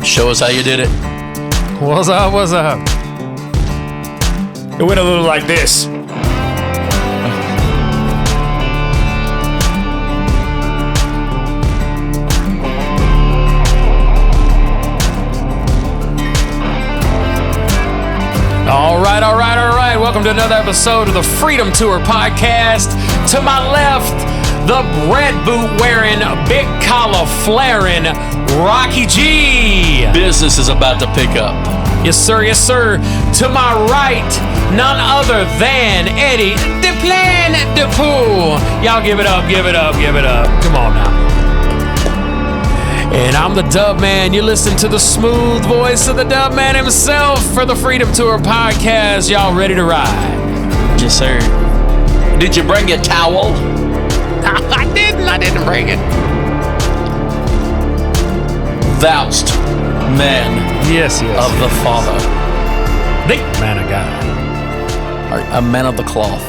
Show us how you did it. What's up? What's up? It went a little like this. All right. Welcome to another episode of the Freedom Tour podcast. To my left, the red boot wearing, big collar flaring, Rocky G. Business is about to pick up. Yes, sir. Yes, sir. To my right, none other than Eddie, the plan, the pool. Y'all give it up, give it up, give it up. Come on now. And I'm the Dub Man. You listen to the smooth voice of the Dub Man himself for the Freedom Tour podcast. Y'all ready to ride? Yes, sir. Did you bring a towel? I didn't bring it. Thou'st man Yes. of the Father. The man of God. Or a man of the cloth.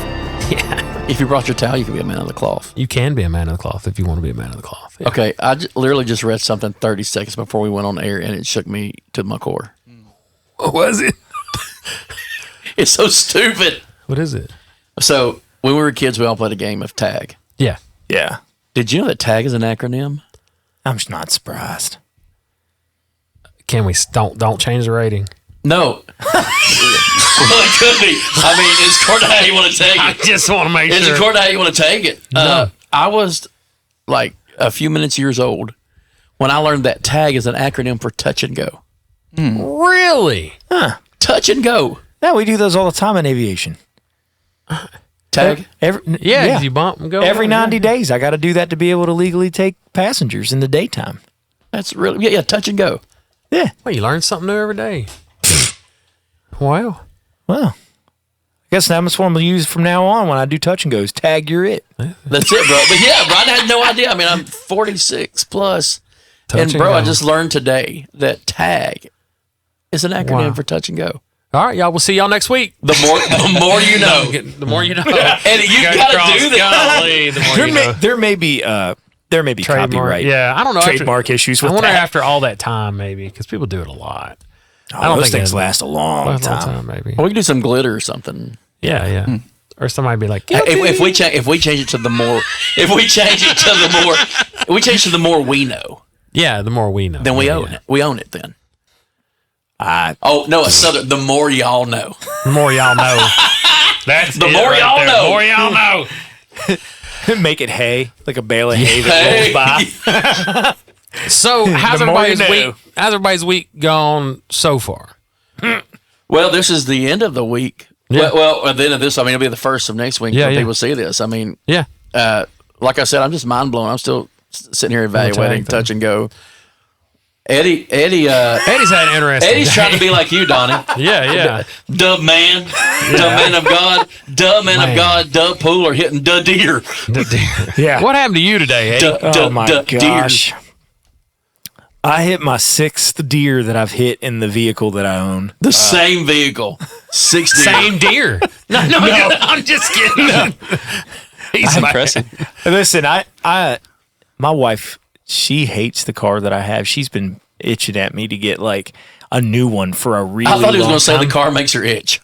Yeah. If you brought your towel, you can be a man of the cloth. You can be a man of the cloth if you want to be a man of the cloth. Yeah. Okay, I literally just read something 30 seconds before we went on air, and it shook me to my core. What was it? It's so stupid. What is it? So, when we were kids, we all played a game of tag. Yeah. Yeah. Did you know that tag is an acronym? I'm just not surprised. Can we don't change the rating? No. Well, it could be. I mean, it's according to how you want to take it. I just want to make It's sure. according to how you want to take it. No. I was like a few years old when I learned that tag is an acronym for touch and go. Really? Huh. Touch and go. Yeah, we do those all the time in aviation. Tag? Yeah. You bump and go. Every 90 days, I got to do that to be able to legally take passengers in the daytime. That's really, yeah, touch and go. Yeah. Well, you learn something new every day. Wow. Well, I guess that must one we'll use from now on when I do touch and goes. Tag, you're it. That's it, bro. But yeah, bro, I had no idea. I mean, I'm 46 plus. Touch and and bro, go. I just learned today that tag is an acronym Wow. for touch and go. All right, y'all. We'll see y'all next week. The more you know. The more you know. And you got to do that. Golly, the more you know. There may be Trademark. copyright. Yeah, I don't know. Trademark issues with I wonder that. after all that time, maybe, because people do it a lot. I don't think those things it- last a long time. maybe. Well, we can do some glitter or something. Yeah. Or somebody be like, If we change it to the more, if we change it to the more we know, yeah, the more we know, then we yeah, own it. We own it then. I It's southern. The more y'all know. The more y'all know. That's The it more right y'all there. know. The more y'all know. make it hay, like a bale of hay that rolls by. So how's The more you everybody's know. week? How's everybody's week gone so far? Well, this is the end of the week. Yeah. Well, at the end of this, I mean, it'll be the first of next week when Yeah. people see this. I mean, Yeah. like I said, I'm just mind blown. I'm still sitting here evaluating tag touch and go. Eddie's Eddie's had an interesting. Eddie's trying to be like you, Donnie. Yeah. Dub man, dub man of God, dub man of God, dub pool or hitting dub deer. Yeah. What happened to you today, Eddie? Oh my deer. gosh. I hit my 6th deer that I've hit in the vehicle that I own. The same vehicle, 60. Same deer. No, I'm just kidding. He's Impressive. Listen, my wife, she hates the car that I have. She's been itching at me to get like a new one for a really I thought he was long going to say time. the car makes her itch.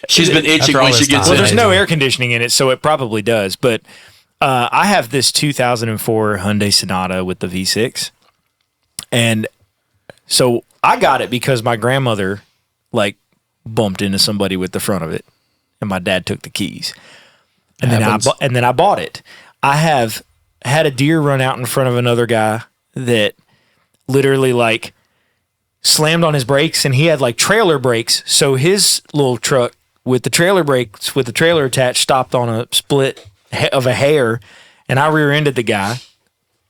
She's been itching After all when she this gets time. in. Well, there's it. no air conditioning in it, so it probably does. But I have this 2004 Hyundai Sonata with the V6. And so I got it because my grandmother like bumped into somebody with the front of it, and my dad took the keys. And then I bought it. I have had a deer run out in front of another guy that literally like slammed on his brakes, and he had like trailer brakes. So his little truck with the trailer brakes with the trailer attached stopped on a split of a hair, and I rear-ended the guy.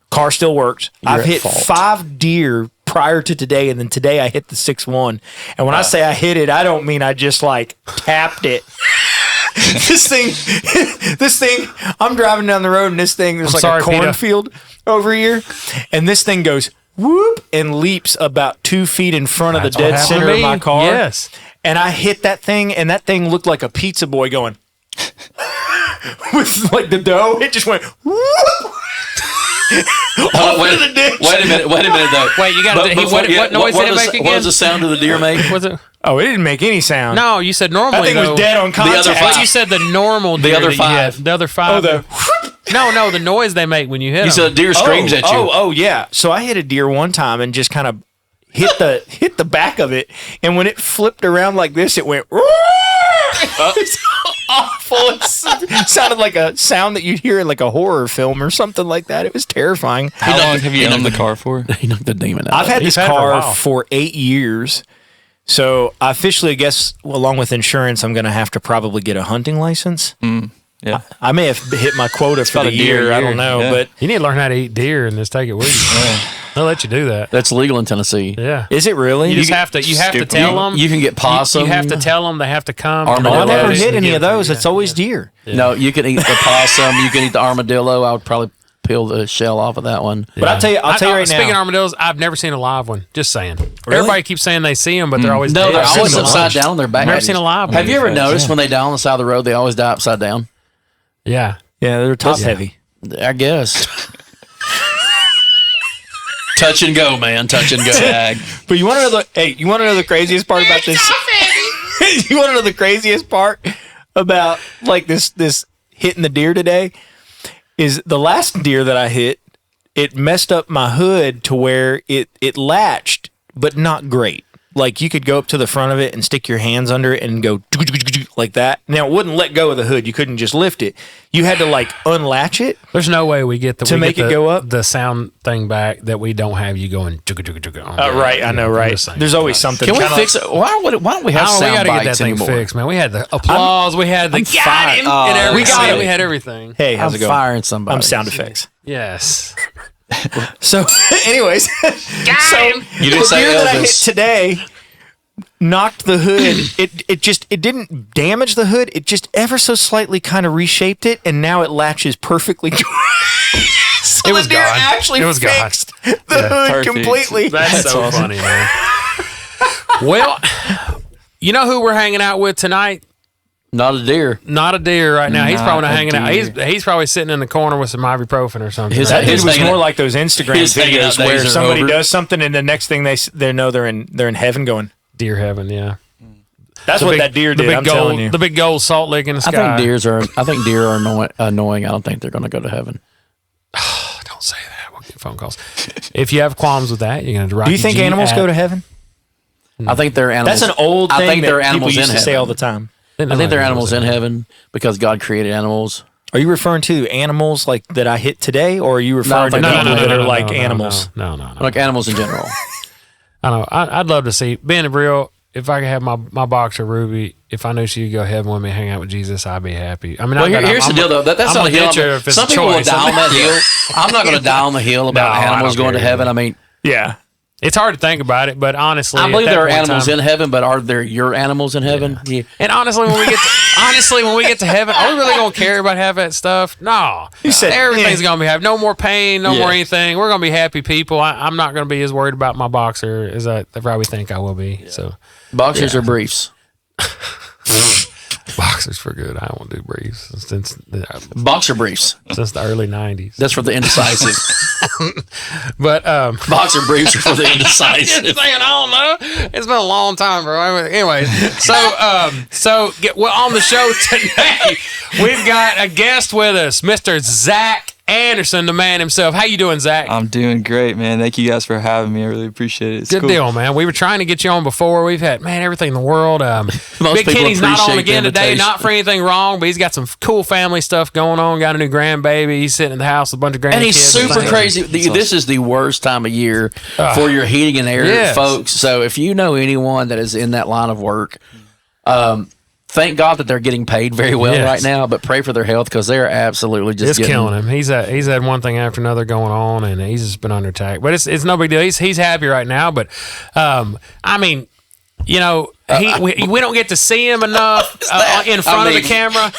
Car still works. I've at hit fault. 5 deer prior to today, and then today I hit the 6th one. And when I say I hit it, I don't mean I just like tapped it. this thing, I'm driving down the road, and this thing, there's I'm like sorry, a Peter. cornfield over here, and this thing goes whoop and leaps about 2 feet in front of the That's what dead happened center to of me. my car. Yes. And I hit that thing, and that thing looked like a pizza boy going with like the dough. It just went whoop. Wait, Wait a minute though. Wait, you got to. What noise did it make again? What does the sound of the deer make? Was it? Oh, it didn't make any sound. No, you said normally. I think it was dead on contact. The other five. You said the normal. The deer other that you had. five. The other five. No, the noise they make when you hit them. You said a deer screams at you. Oh, yeah. So I hit a deer one time and just kind of hit the back of it, and when it flipped around like this, it went. It's awful. It sounded like a sound that you'd hear in like a horror film or something like that. It was terrifying. How long have you owned the car for? He knocked the demon out. I've had this had it for a car while. for 8 years. So I officially, I guess, along with insurance, I'm going to have to probably get a hunting license. Yeah. I may have hit my quota for about the a deer year. a I year. don't know, Yeah. but You need to learn how to eat deer and just take it with you. They'll let you do that. That's legal in Tennessee. Yeah. is it really? You just have to. You have to stupid. tell them. You can get possum. You have to tell them they have to come. Armadillo. I never hit any Yeah. of those. It's always deer. No, you can eat the possum. You can eat the armadillo. I would probably peel the shell off of that one. But I'll tell you right Speaking of now. armadillos, I've never seen a live one. Just saying. Everybody keeps saying they see them, but they're always No, dead. they're I've seen always them upside launched. down on their back. Never seen a live one. Have you ever Yeah. noticed when they die on the side of the road, they always die upside down? Yeah. Yeah, they're top heavy. I guess. Touch and go, man. Touch and go. But you want to know you want to know the craziest part about this? You want to know the craziest part about like this hitting the deer today? Is the last deer that I hit, it messed up my hood to where it latched, but not great. Like you could go up to the front of it and stick your hands under it and go like that. Now it wouldn't let go of the hood. You couldn't just lift it. You had to like unlatch it. There's no way we get To make it go up? the sound thing back that we don't have you going. Right, I know, right. There's always something. Can we kinda fix it? Why don't we have we sound got to get that bites thing anymore? fixed, man. We had the applause. We had the I'm got fired. him and everything. We got it. We had everything. Hey, how's I'm it going? firing somebody. I'm sound effects. Yes. So, anyways, so You didn't the say deer that I hit Elvis. today knocked the hood. It didn't damage the hood. It just ever so slightly kind of reshaped it, and now it latches perfectly. So It was the deer gone. actually It was gone. fixed the hood perfect. completely. That's so awesome. funny, man. Well, you know who we're hanging out with tonight? Not a deer. Not a deer right now. He's Not probably not a hanging out. deer. He's probably sitting in the corner with some ibuprofen or something. His- right? It was hanging more out- like those Instagram his hanging out videos days where are somebody over. does something, and the next thing they know they're in heaven going. Deer heaven, yeah. That's what that deer the did. big I'm gold, telling you. The big gold salt lick in the I sky. think deer are annoying. I don't think they're going to go to heaven. Don't say that. We'll get phone calls. If you have qualms with that, you're going to Do you think animals go to heaven? I think they're animals. That's an old thing I think that they're people animals used in to say heaven. all the time. I think they're animals in heaven because God created animals. Are you referring to animals like that I hit today, or are you referring to No, people that are no, like no, animals? No. Like animals in general. I know. I'd love to see. Being real, if I could have my boxer Ruby, if I knew she could go heaven with me, hang out with Jesus, I'd be happy. I mean, Well, here's the deal, though. That's I'm not a gonna hill. ditch her if it's Some a people will choice. die on that hill. I'm not going to die on the hill about No, I animals don't going to care heaven. either. I mean, Yeah. It's hard to think about it, but honestly, I believe at that there are point animals time, in heaven, but are there your animals in heaven? Yeah. And honestly, when we get to heaven, are we really gonna care about half that stuff? No. said, Everything's yeah. gonna be happy. No more pain, no Yeah. more anything. We're gonna be happy people. I'm not gonna be as worried about my boxer as I probably think I will be. So Boxers or briefs? boxers for good. I won't do briefs since Boxer briefs. the early '90s. That's for the indecisive. But Boxer briefs are for the indecisive. Just saying, I don't know. It's been a long time, bro. Anyway, well, on the show today, we've got a guest with us, Mr. Zac Anderson, the man himself. How you doing, Zac? I'm doing great, man. Thank you guys for having me. I really appreciate it. It's Good cool. deal, man. We were trying to get you on before. We've had, everything in the world. Big people Kenny's not on appreciate the again today, invitation. not for anything wrong, but he's got some cool family stuff going on. Got a new grandbaby. He's sitting in the house with a bunch of grandkids. And he's super things. crazy. This is the worst time of year for your heating and air, Yes. folks. So if you know anyone that is in that line of work, thank God that they're getting paid very well Yes. right now. But pray for their health because they are absolutely just It's killing him. He's had one thing after another going on, and he's just been under attack. But it's no big deal. He's happy right now. But I mean, we don't get to see him enough in front of the camera.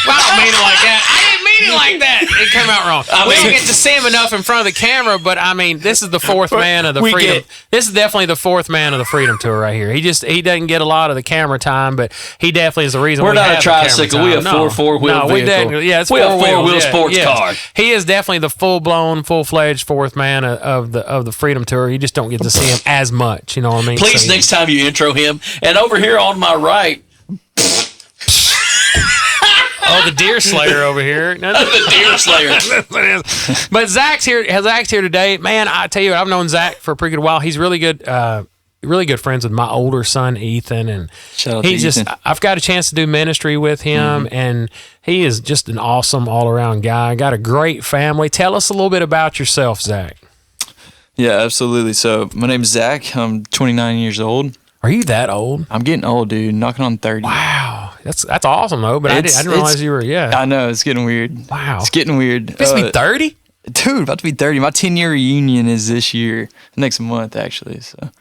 Well, I don't mean it like that. I didn't mean mean it like that. It came out wrong. We don't get to see him enough in front of the camera, but I mean, this is the fourth man of the Freedom. This is definitely the fourth man of the Freedom Tour right here. He doesn't get a lot of the camera time, but he definitely is the reason we're not a tricycle. We a four-wheel vehicle. Yeah, it's we a four-wheel sports car. He is definitely the full-blown, full-fledged fourth man of the Freedom Tour. You just don't get to see him as much. You know what I mean? Please, next time you intro him. And over here on my right. Oh, the deer slayer over here. The deer slayer. But Zac's here today. Man, I tell you what, I've known Zac for a pretty good while. He's really good friends with my older son, Ethan. And I've got a chance to do ministry with him, and he is just an awesome all-around guy. Got a great family. Tell us a little bit about yourself, Zac. Yeah, absolutely. So my name's Zac. I'm 29 years old. Are you that old? I'm getting old, dude. Knocking on 30. Wow. That's awesome, though. But I didn't realize you were, I know. It's getting weird. Wow. It's getting weird. It's be 30? Dude, about to be 30. My 10-year reunion is this year. Next month, actually. So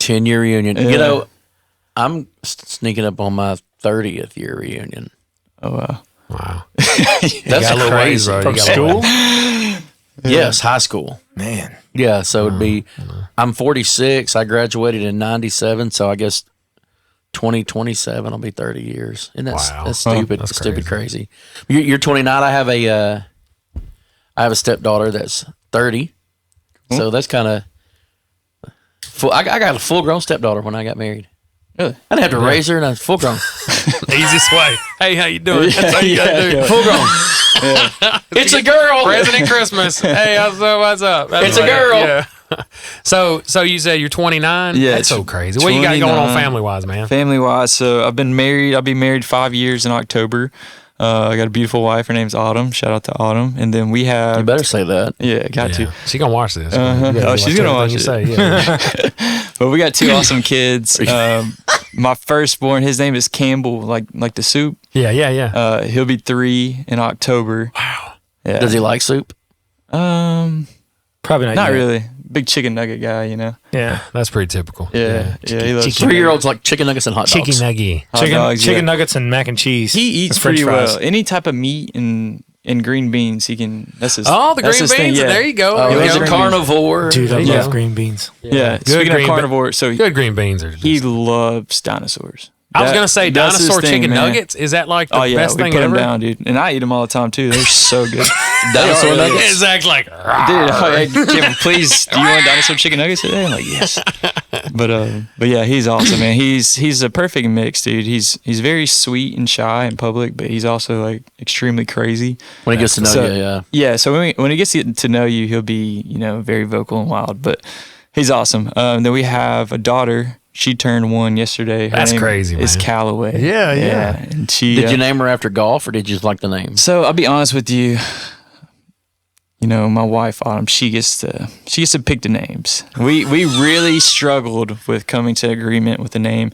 10-year reunion. You know, I'm sneaking up on my 30th year reunion. Oh, wow. Wow. That's crazy. From school? Yes, high school. Man. Yeah, so it'd be, I'm 46. I graduated in 97, so I guess 2027 will be 30 years. And that's stupid. That's stupid crazy. You're 29. I have a stepdaughter that's 30. So that's kind of I got a full grown stepdaughter when I got married. Really? I didn't have to raise her, and I was full grown. Easiest way. Hey, how you doing? That's how you gotta do. Full grown. It's a girl. President Christmas. Hey, what's up? It's a girl. Yeah. So you said you're 29? Yeah. That's so crazy. What you got going on family-wise, man? Family-wise, so I've been married. I'll be married 5 years in October. I got a beautiful wife. Her name's Autumn. Shout out to Autumn. And then we have... You better say that. Yeah, got to. She gonna watch this. Oh, she's gonna watch it. Say, yeah. But we got two awesome kids. My firstborn, his name is Campbell, like the soup. Yeah. He'll be 3 in October. Wow. Yeah. Does he like soup? Probably not. Not yet. really. Big chicken nugget guy, you know. Yeah, that's pretty typical. Yeah. He loves 3-year-olds like chicken nuggets and hot dogs. Chicken nugget. Chicken nuggets and mac and cheese. He eats French pretty fries. well. Any type of meat and green beans, he can. That's his. Oh, the that's green his beans. thing, yeah. There you go. Oh, he's a green carnivore. Dude, I Yeah. love green beans. Yeah. Good Speaking of green carnivore, so Good green beans are just... he loves dinosaurs. I was going to say That's his dinosaur thing, chicken man. nuggets. Is that like the Oh yeah, best we thing put ever? them down, dude, and I eat them all the time too. They're so good. Dinosaur nuggets? Exactly. Like, Dude, hey, Kim, please, do you want dinosaur chicken nuggets today? I'm like, yes. But yeah, he's awesome, man. He's a perfect mix, dude. He's very sweet and shy in public, but he's also like extremely crazy When he gets to know you, yeah. Yeah, so when he gets to know you, he'll be very vocal and wild. But he's awesome. Then we have a daughter. She turned 1 yesterday. Her That's name crazy, is man. Callaway. Yeah. And she Did you name her after golf, or did you just like the name? So I'll be honest with you. My wife Autumn, she gets to pick the names. We really struggled with coming to agreement with the name,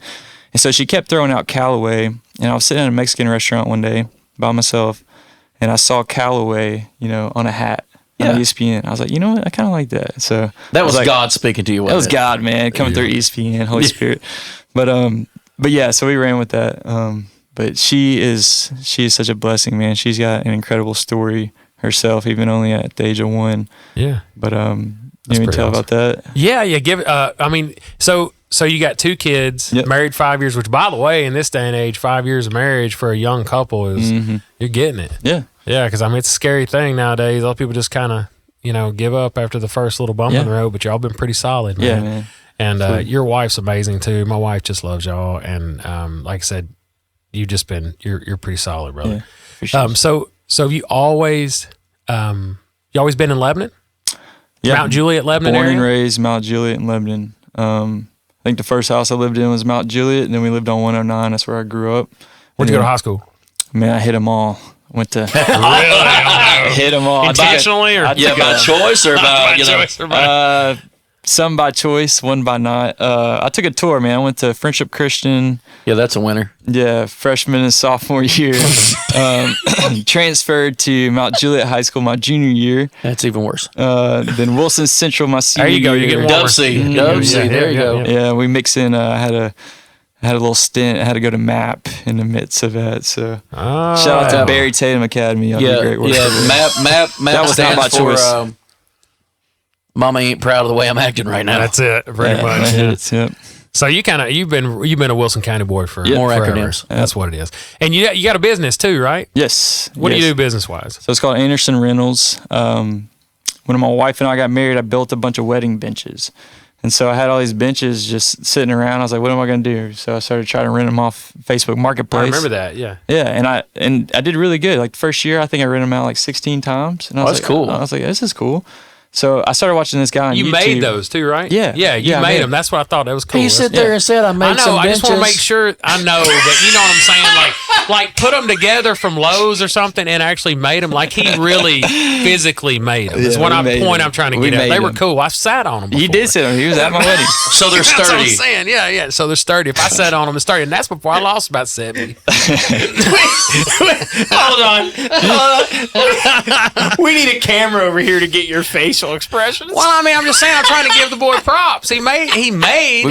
and so she kept throwing out Callaway. And I was sitting in a Mexican restaurant one day by myself, and I saw Callaway, on a hat on ESPN. I was like, you know what? I kind of like that. So That was like, God speaking to you. that was Wasn't it? God, man, coming through ESPN, Holy Spirit. But yeah, so we ran with that. But she is such a blessing, man. She's got an incredible story herself, even only at the age of 1. Yeah. But you want me to tell about that? Yeah. Give it. I mean, so you got 2 kids, Yep. married 5 years. Which, by the way, in this day and age, 5 years of marriage for a young couple is you're getting it. Yeah. Yeah, because I mean, it's a scary thing nowadays. A lot of people just kind of give up after the first little bump in the road. But y'all been pretty solid, man. Yeah, man. And your wife's amazing too. My wife just loves y'all, and like I said, you've just been you're pretty solid, brother. Yeah, for sure. So have you always been in Lebanon? Yeah. Mount Juliet, Lebanon Born area? and raised Mount Juliet in Lebanon. I think the first house I lived in was Mount Juliet, and then we lived on 109. That's where I grew up. Where'd you go to high school? Man, I hit them all. Went to Really? hit them all. Intentionally or Yeah, by choice or by, Some by choice, one by not. I took a tour, man. I went to Friendship Christian. Yeah, that's a winner. Yeah, freshman and sophomore year. Transferred to Mount Juliet High School my junior year. That's even worse. Then Wilson Central my senior There you go. year. You're getting warmer. Dub C. There you go. Yeah, we mix in. I I had a little stint. I had to go to MAP in the midst of that. So shout out to Barry Tatum Academy. Y'all do great work. MAP That was not my choice. Mama ain't proud of the way I'm acting right now. That's it, pretty much. Yep. So you've been a Wilson County boy for More forever. acronyms. That's what it is. And you got a business too, right? Yes. What do you do business wise? So it's called Anderson Rentals. When my wife and I got married, I built a bunch of wedding benches. And so I had all these benches just sitting around. I was like, what am I going to do? So I started trying to rent them off Facebook Marketplace. I remember that, yeah. Yeah, and I did really good. Like the first year, I think I rented them out like 16 times. And I was that's cool. I was like, this is cool. So I started watching this guy on YouTube. You made those too, right? Yeah. Yeah, you I made made them. That's what I thought. That was cool. He sit there and said, I made some I benches. just want to make sure. I know, but you know what I'm saying? Like put them together from Lowe's or something and actually made them. Like he really physically made them. That's Yeah, what we made I'm them. trying to We get at. made They were them. cool. I sat on them before. You did sit on. He was at my wedding. So they're That's what I'm sturdy. saying. Yeah. So they're sturdy. If I sat on them, it's sturdy. And that's before I lost about 70. Hold on. We need a camera over here to get your facial expressions. Well, I mean, I'm just saying, I'm trying to give the boy props. He made We made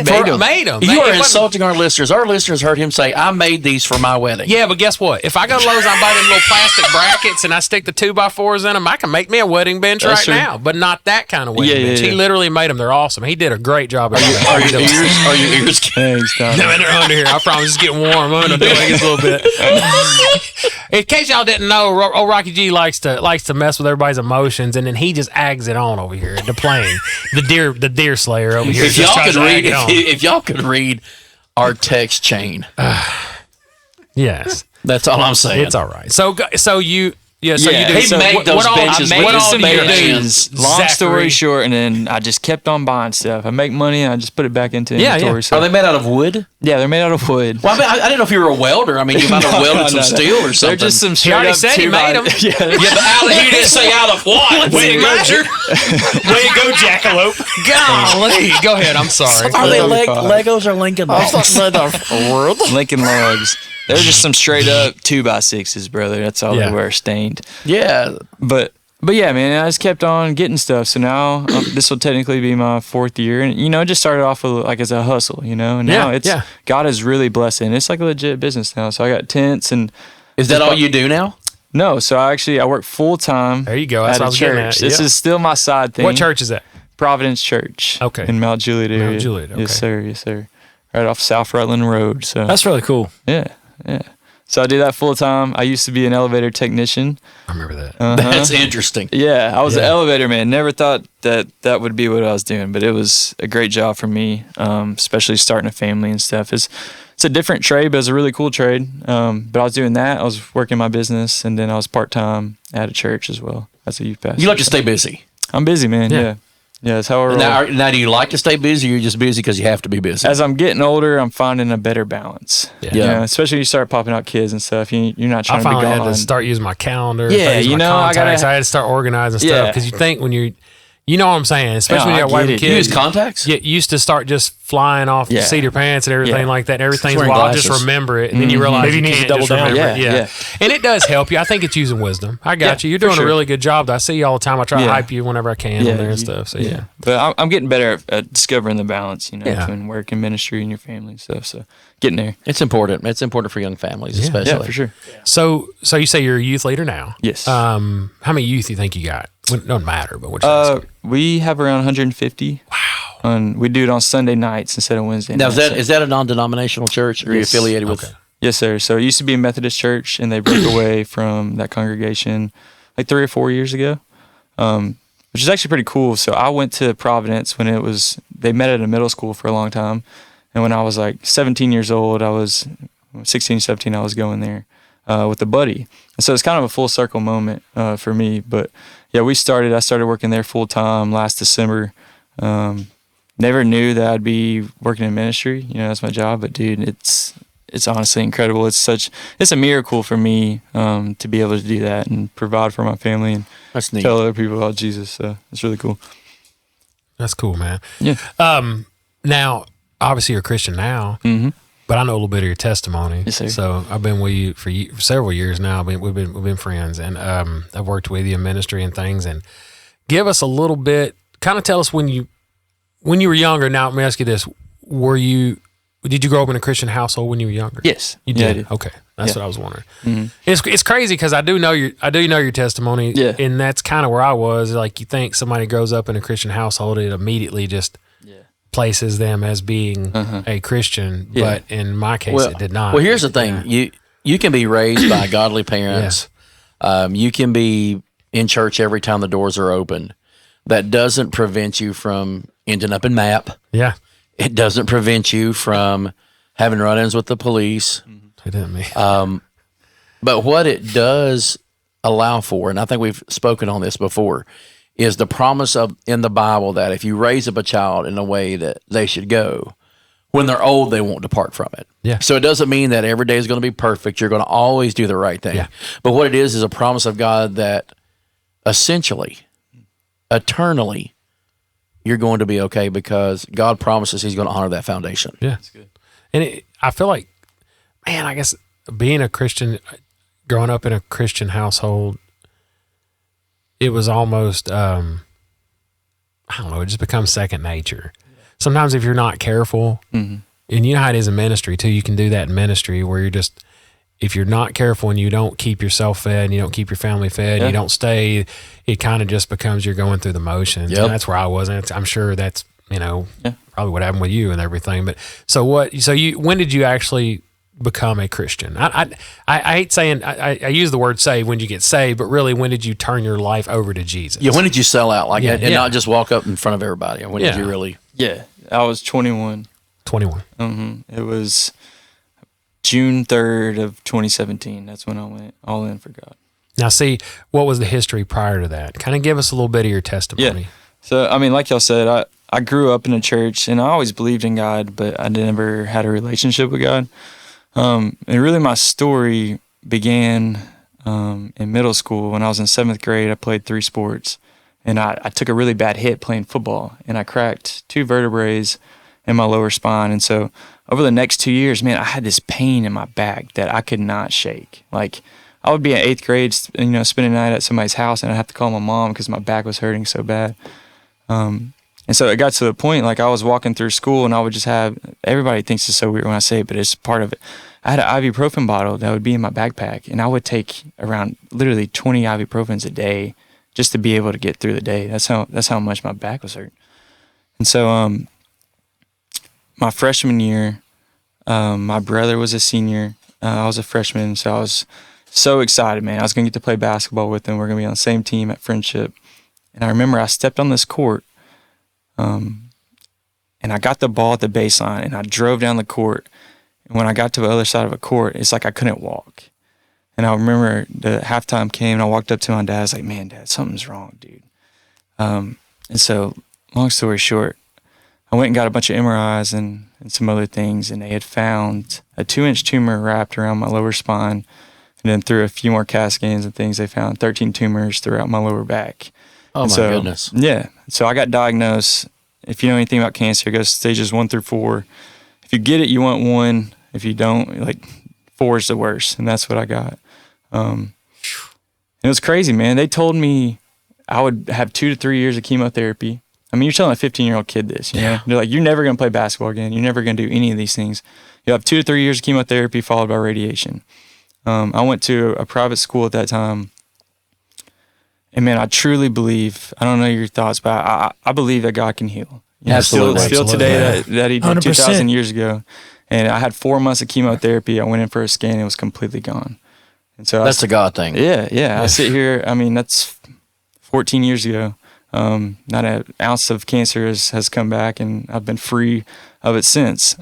them. You are insulting our listeners. Our listeners heard him say, I made these for my wedding. Yeah, but guess what? If I go to Lowe's, I buy them little plastic brackets and I stick the 2x4s in them, I can make me a wedding bench That's right true. now, but not that kind of wedding Yeah, bench. yeah. He literally made them. They're awesome. He did a great job. Are your ears Thanks, Tom. No, they're under here. I promise it's getting warm. I'm going to do it just a little bit. In case y'all didn't know, old Rocky G likes to mess with everybody's emotions, and then he just aggs it on over here at the plane. The deer slayer over here. If just y'all tries could to read, ag it on. if y'all could read our text chain, Yes, that's all I'm saying. it's all right. So you. Yeah, so Yeah, you do. he made those benches I with made his some bare benches. hands. Long story Zachary. short, and then I just kept on buying stuff. I make money and I just put it back into Yeah, inventory. yeah. So Are they made out of wood? yeah, they're made out of wood. Well, I didn't know if you were a welder. I mean, you might have welded some No. steel or something. They're just some He straight already up said he 2 made by- 'em. Yeah, Yeah, but he didn't say out of what. Way to go, Way to go, Jackalope. Golly, go ahead. I'm sorry. Are they $35. Legos or Lincoln Logs? Lincoln Logs. They're just some straight up 2x6s, brother. That's all Yeah. they were, stained. Yeah. But yeah, man, I just kept on getting stuff. So now this will technically be my 4th year, and it just started off with, like as a hustle, and now Yeah. God is really blessing. It's like a legit business now. So I got tents and Is that all you do now? no. So I work full time. There you go. That's at what I a was getting church. at. This Yeah. is still my side thing. What church is that? Providence Church. Okay. In Mount Juliet area. Mount Juliet, okay. Yes, sir. Yes, sir. Right off South Rutland Road. So That's really cool. yeah. So I do that full time. I used to be an elevator technician. I remember that. That's interesting. Yeah, I was an Yeah. elevator man. Never thought that would be what I was doing, but it was a great job for me, especially starting a family and stuff. It's a different trade, but it's a really cool trade. But I was doing that. I was working my business, and then I was part-time at a church as well as a youth pastor. You like to stay busy. I'm busy, man. Yeah. Yeah. Yeah, that's how I roll. Now, do you like to stay busy, or you're just busy because you have to be busy? As I'm getting older, I'm finding a better balance. Yeah. Yeah. Especially when you start popping out kids and stuff. You're not I trying to be finally had gone. to start using my calendar. Yeah, start using my I contacts. gotta- I had to start organizing stuff Yeah. because you think when you know what I'm saying, especially when Yeah, you I got wife get and it. you kids. use contacts? You used to start just flying off the Yeah. seat of your pants and everything Yeah. like that. And everything's wearing well, I'll just glasses. remember it. And then you realize Maybe you you need to can't double just down. remember it. Yeah, Yeah. yeah. And it does help you. I think it's using wisdom. I got Yeah, you. You're for doing sure. a really good job. I see you all the time. I try to Yeah. hype you whenever I can on there and stuff. So yeah. But I'm getting better at discovering the balance, Yeah. between work and ministry and your family and stuff. So getting there. It's important. It's important for young families, especially. Yeah, for sure. So you say you're a youth leader now. Yes. How many youth do you think you got? It doesn't matter, but what you We have around 150. Wow. We do it on Sunday nights instead of Wednesday Now, nights. is that a non-denominational church, or are you Yes. affiliated with? Okay. Yes, sir. So it used to be a Methodist church, and they broke away from that congregation like 3 or 4 years ago, which is actually pretty cool. So I went to Providence when they met at a middle school for a long time. And when I was like 17 years old, I was 16, 17, I was going there with a buddy. And so it's kind of a full circle moment for me. But yeah, I started working there full time last December. Never knew that I'd be working in ministry. That's my job. But dude, it's honestly incredible. It's a miracle for me to be able to do that and provide for my family and That's neat. tell other people about Jesus. So it's really cool. That's cool, man. Yeah. Now, obviously, you're a Christian now, but I know a little bit of your testimony. Yes, sir. So I've been with you for several years now. We've been friends, and I've worked with you in ministry and things. And give us a little bit. Kind of tell us when you were younger. Now, let me ask you this: were you Did you grow up in a Christian household when you were younger? Yes. You Yeah, I did. did. Okay, that's Yeah. what I was wondering. Mm-hmm. It's crazy because I do know your testimony. Yeah. And that's kind of where I was. Like, you think somebody grows up in a Christian household, it immediately just places them as being a Christian. Yeah. But in my case, it did not. Well, here's the thing: you can be raised by godly parents. You can be in church every time the doors are open. That doesn't prevent you from ending up in MAP. Yeah. It doesn't prevent you from having run-ins with the police. It didn't me. But what it does allow for, and I think we've spoken on this before, is the promise of in the Bible that if you raise up a child in a way that they should go, when they're old, they won't depart from it. Yeah. So it doesn't mean that every day is going to be perfect. You're going to always do the right thing. Yeah. But what it is a promise of God that essentially, eternally, you're going to be okay because God promises He's going to honor that foundation. Yeah. That's good. And I feel like, man, I guess being a Christian, growing up in a Christian household, it was almost, I don't know, it just becomes second nature. Sometimes if you're not careful, and you know how it is in ministry too, you can do that in ministry where you're just, if you're not careful and you don't keep yourself fed and you don't keep your family fed, you don't stay, it kind of just becomes you're going through the motions. Yep. And that's where I was. And I'm sure that's, probably what happened with you and everything. But when did you actually become a Christian? I hate saying, I use the word save when you get saved, but really, when did you turn your life over to Jesus? Yeah, when did you sell out? And not just walk up in front of everybody? When did you really? Yeah, I was 21. 21. It was June 3rd of 2017. That's when I went all in for God. Now, see, what was the history prior to that? Kind of give us a little bit of your testimony. Yeah. So, I mean, like y'all said, I grew up in a church, and I always believed in God, but I never had a relationship with God. And really, my story began in middle school. When I was in 7th grade, I played 3 sports, and I took a really bad hit playing football, and I cracked 2 vertebrae in my lower spine. And so over the next 2 years, man, I had this pain in my back that I could not shake. Like, I would be in 8th grade, spending the night at somebody's house, and I'd have to call my mom because my back was hurting so bad. And so it got to the point, like, I was walking through school and I would just have, everybody thinks it's so weird when I say it, but it's part of it. I had an ibuprofen bottle that would be in my backpack, and I would take around literally 20 ibuprofens a day just to be able to get through the day. That's how much my back was hurt. And so my freshman year, my brother was a senior. I was a freshman, so I was so excited, man. I was going to get to play basketball with him. We're going to be on the same team at Friendship. And I remember I stepped on this court, and I got the ball at the baseline, and I drove down the court. And when I got to the other side of a court, it's like I couldn't walk. And I remember the halftime came, and I walked up to my dad. I was like, "Man, Dad, something's wrong, dude." And so, long story short, I went and got a bunch of MRIs and some other things, and they had found a 2-inch tumor wrapped around my lower spine. And then through a few more CAT scans and things, they found 13 tumors throughout my lower back. Oh, my goodness. Yeah. So I got diagnosed. If you know anything about cancer, it goes stages 1 through 4. If you get it, you want 1. If you don't, 4 is the worst. And that's what I got. It was crazy, man. They told me I would have 2 to 3 years of chemotherapy. I mean, you're telling a 15-year-old kid this, you know? They're like, you're never going to play basketball again. You're never going to do any of these things. You'll have 2 to 3 years of chemotherapy followed by radiation. I went to a private school at that time. And man, I truly believe, I don't know your thoughts, but I believe that God can heal. Absolutely. Still today that He did 100%. 2,000 years ago. And I had 4 months of chemotherapy. I went in for a scan and it was completely gone. And so That's a God thing. Yeah. I sit here, I mean, that's 14 years ago. Not an ounce of cancer has come back, and I've been free of it since,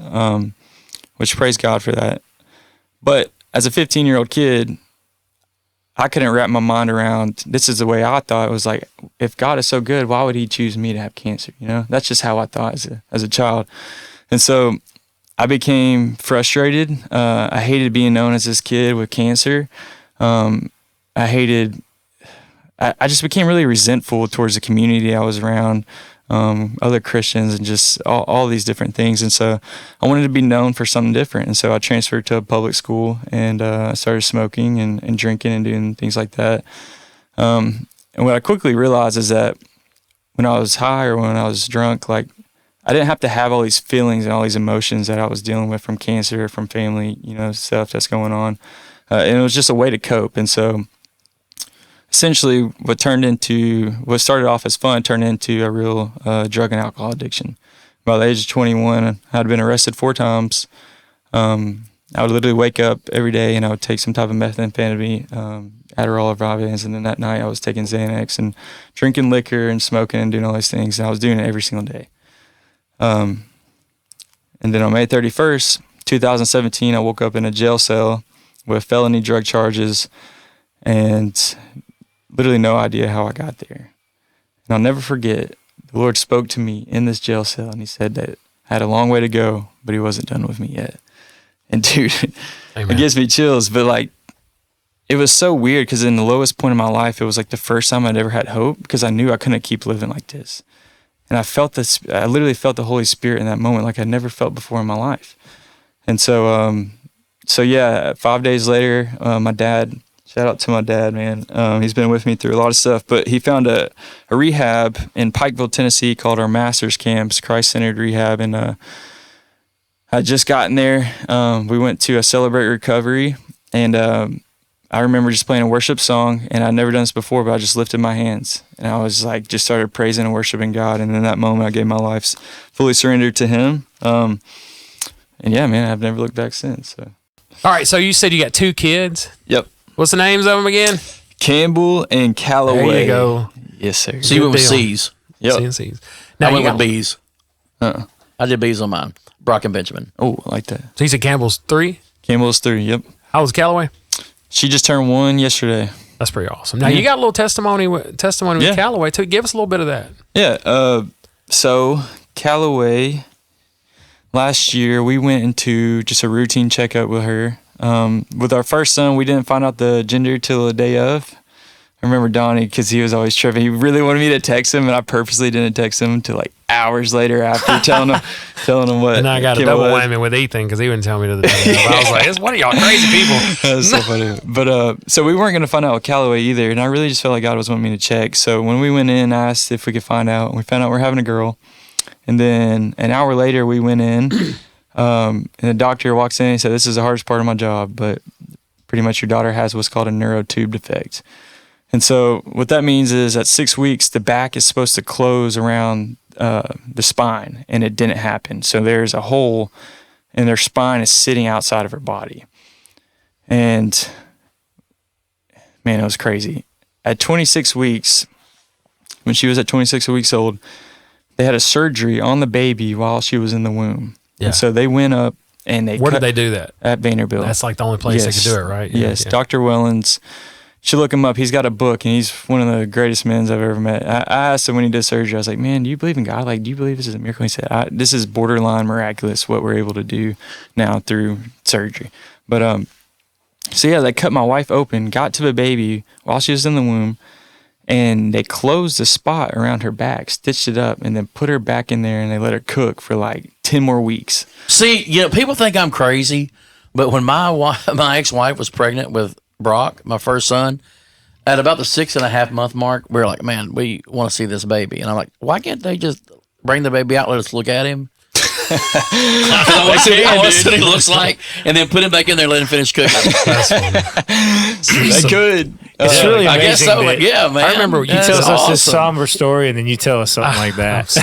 which praise God for that. But as a 15-year-old kid, I couldn't wrap my mind around, this is the way I thought. It was like, if God is so good, why would He choose me to have cancer? You know, that's just how I thought as a child. And so I became frustrated. I hated being known as this kid with cancer. I just became really resentful towards the community I was around, other Christians, and just all these different things. And so I wanted to be known for something different. And so I transferred to a public school and started smoking and drinking and doing things like that. And what I quickly realized is that when I was high or when I was drunk, I I didn't have to have all these feelings and all these emotions that I was dealing with from cancer, from family, stuff that's going on. And it was just a way to cope. And so essentially what started off as fun turned into a real drug and alcohol addiction. By the age of 21, I'd been arrested 4 times. I would literally wake up every day and I would take some type of methamphetamine, Adderall or Vyvanse, and then that night I was taking Xanax and drinking liquor and smoking and doing all these things. And I was doing it every single day. And then on May 31st, 2017, I woke up in a jail cell with felony drug charges and literally no idea how I got there. And I'll never forget, the Lord spoke to me in this jail cell and he said that I had a long way to go, but he wasn't done with me yet. And dude, Amen. It gives me chills, but like, it was so weird because in the lowest point of my life, it was like the first time I'd ever had hope because I knew I couldn't keep living like this. And I literally felt the Holy Spirit in that moment like I'd never felt before in my life. And so, yeah, 5 days later, my dad, shout out to my dad, man. He's been with me through a lot of stuff, but he found a rehab in Pikeville, Tennessee called our Masters Camps, Christ-Centered Rehab. And I just gotten there. We went to a Celebrate Recovery, and I remember just playing a worship song, and I'd never done this before, but I just lifted my hands, and I was like, just started praising and worshiping God, and in that moment, I gave my life fully surrendered to Him. And yeah, man, I've never looked back since. So. All right, so you said you got 2 kids. Yep. What's the names of them again? Campbell and Callaway. There you go. Yes, sir. So you went with deal. C's. Yep. CNCs. I Now went you with got, B's. Uh-uh. I did B's on mine. Brock and Benjamin. Oh, I like that. so you said Campbell's 3. Campbell's 3, yep. How was Callaway? She just turned 1 yesterday. That's pretty awesome. Now you got a little testimony with Yeah. Callaway too. Give us a little bit of that. Yeah, so Callaway, last year we went into just a routine checkup with her. With our first son, we didn't find out the gender till the day of. I remember Donnie because he was always tripping. He really wanted me to text him, and I purposely didn't text him until like hours later after telling him what. And I got a Kim double was. whammy with Ethan because he wouldn't tell me to the day. of. I was like, "It's one of y'all crazy people." That's so funny. But so we weren't going to find out with Callaway either, and I really just felt like God was wanting me to check. So when we went in, I asked if we could find out, and we found out we're having a girl. And then an hour later, we went in, and the doctor walks in and he said, "This is the hardest part of my job, but pretty much your daughter has what's called a neurotube defect." And so what that means is at 6 weeks, the back is supposed to close around the spine, and it didn't happen. So there's a hole, and their spine is sitting outside of her body. And man, it was crazy. At 26 weeks, when she was at 26 weeks old, they had a surgery on the baby while she was in the womb. Yeah. And so they went up and they Where cut did they do that? at Vanderbilt. That's like the only place they Yes. could do it, right? Yes, Yeah. Dr. Wellens. You should look him up. He's got a book, and he's one of the greatest men I've ever met. I asked him when he did surgery, I was like, "Man, do you believe in God? Like, do you believe this is a miracle?" He said, "This is borderline miraculous what we're able to do now through surgery." But so yeah, they cut my wife open, got to the baby while she was in the womb, and they closed the spot around her back, stitched it up, and then put her back in there, and they let her cook for like 10 more weeks. See, people think I'm crazy, but when my ex-wife was pregnant with Brock, my first son, at about the 6.5 month mark, we were like, "Man, we want to see this baby." And I'm like, "Why can't they just bring the baby out, let us look at him?" I want to see what he looks like, and then put him back in there, let him finish cooking. That's funny. They could. It's really I guess amazing. so. that- Yeah, man. I remember you You tell That's us this awesome. somber story, and then you tell us something like that. So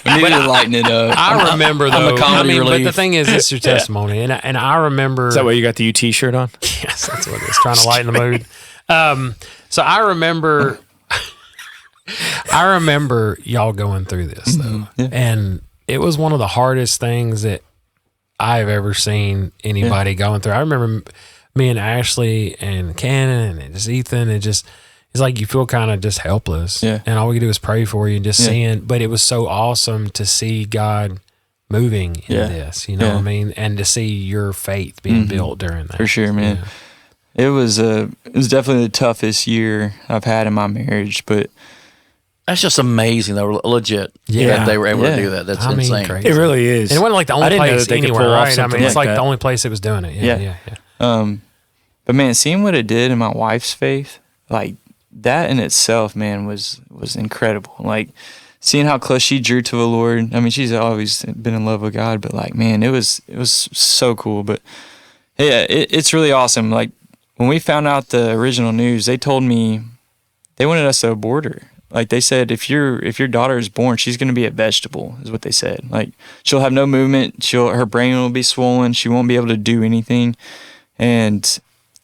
We need to lighten it up. I remember I'm a though. comedy but the relief. thing is, it's your testimony, and I remember. Is that why you got the UT shirt on? Yes, that's what it is. Trying to lighten the mood. So I remember y'all going through this though, Yeah. and it was one of the hardest things that I've ever seen anybody going through. I remember me and Ashley and Cannon and just Ethan, and just it's like you feel kind of just helpless, Yeah. and all we could do is pray for you and just Yeah. seeing. But it was so awesome to see God moving in Yeah. this, you know Yeah. what I mean, and to see your faith being built during that. For sure, man. It was definitely the toughest year I've had in my marriage, but That's just amazing, though. Legit. Yeah. That they were able Yeah. to do that. That's I mean, insane. crazy. It really is. And it wasn't like the I only didn't know place that they could anywhere, pull off right? I something mean, it's like like that. the only place that was doing it. Yeah. But man, seeing what it did in my wife's faith, like that in itself, man, was incredible. Like seeing how close she drew to the Lord. I mean, she's always been in love with God, but like, man, it was so cool. But yeah, it's really awesome. Like when we found out the original news, they told me they wanted us to abort her. Like they said, if your daughter is born, she's going to be a vegetable, is what they said. Like she'll have no movement. Her brain will be swollen. She won't be able to do anything. And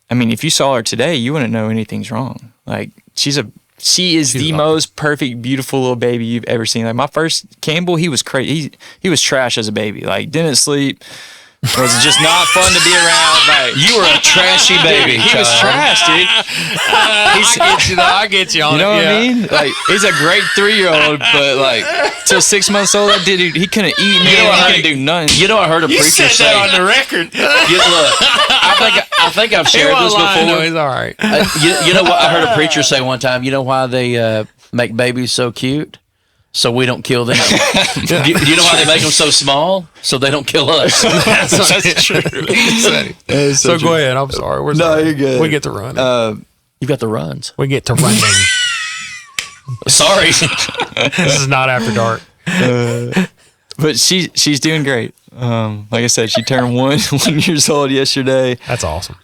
I mean, if you saw her today, you wouldn't know anything's wrong. Like she is the most perfect, beautiful little baby you've ever seen. Like my first Campbell, he was crazy. He was trash as a baby. Like didn't sleep. Was just not fun to be around. Like You were a trashy baby. he was trash, dude. I get you on You know it. what yeah. I mean? Like he's a great 3-year-old, but like till 6 months old, that dude he couldn't eat, man. He couldn't do nothing. You know, I heard a preacher Said say. that on the record. Look, I think I've shared this before. No, he's all right. You know what? I heard a preacher say one time. You know why they make babies so cute? So we don't kill them. do you know why they make them so small? So they don't kill us. That's true. So go ahead. I'm sorry. We're sorry. you're good. We get to run. You've got the runs. We get to running. Sorry. This is not after dark. But she's doing great. Like I said, she turned 1 years old yesterday. That's awesome.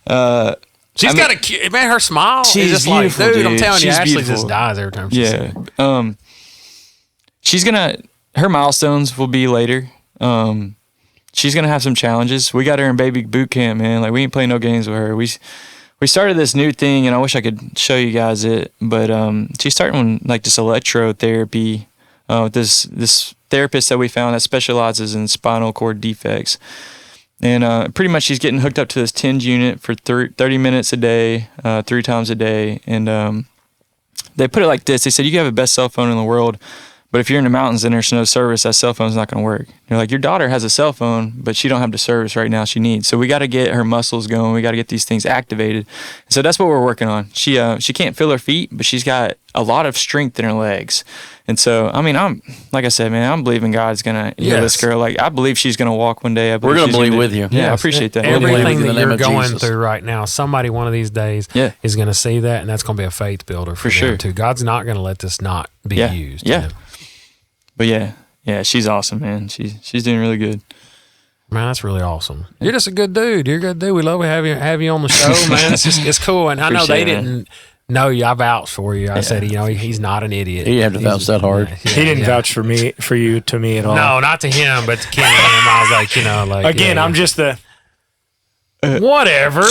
She's got a cute man. Her smile. She's is just like, beautiful, dude. I'm dude. telling you, She's Ashley beautiful. just dies every time she sees Yeah. it. She's her milestones will be later. She's gonna have some challenges. We got her in baby boot camp, man. Like we ain't playing no games with her. We started this new thing, and I wish I could show you guys it, but she's starting like this electrotherapy with this therapist that we found that specializes in spinal cord defects. And pretty much she's getting hooked up to this TENS unit for 30 minutes a day, 3 times a day. And they put it like this. They said, you can have the best cell phone in the world, but if you're in the mountains and there's no service, that cell phone's not going to work. They're like, your daughter has a cell phone, but she don't have the service right now she needs. So we got to get her muscles going. We got to get these things activated. So that's what we're working on. She can't feel her feet, but she's got a lot of strength in her legs. And so, I mean, like I said, man, I'm believing God's going to heal this girl. Like, I believe she's going to walk one day. We're going to believe with you. Yeah, I appreciate that. Everything in the that name you're of going Jesus. through right now, somebody one of these days is going to see that, and that's going to be a faith builder for them sure. too. God's not going to let this not be used. Yeah. You know? But yeah, she's awesome, man. She's doing really good. Man, that's really awesome. You're just a good dude. You're a good dude. We love to have you on the show, man. It's cool. And I know they didn't know you. I vouched for you. I said, he's not an idiot. He didn't have to vouch that hard. He didn't vouch for you to me at all. No, not to him, but to Ken and him. I was like, Again, I'm just the. whatever.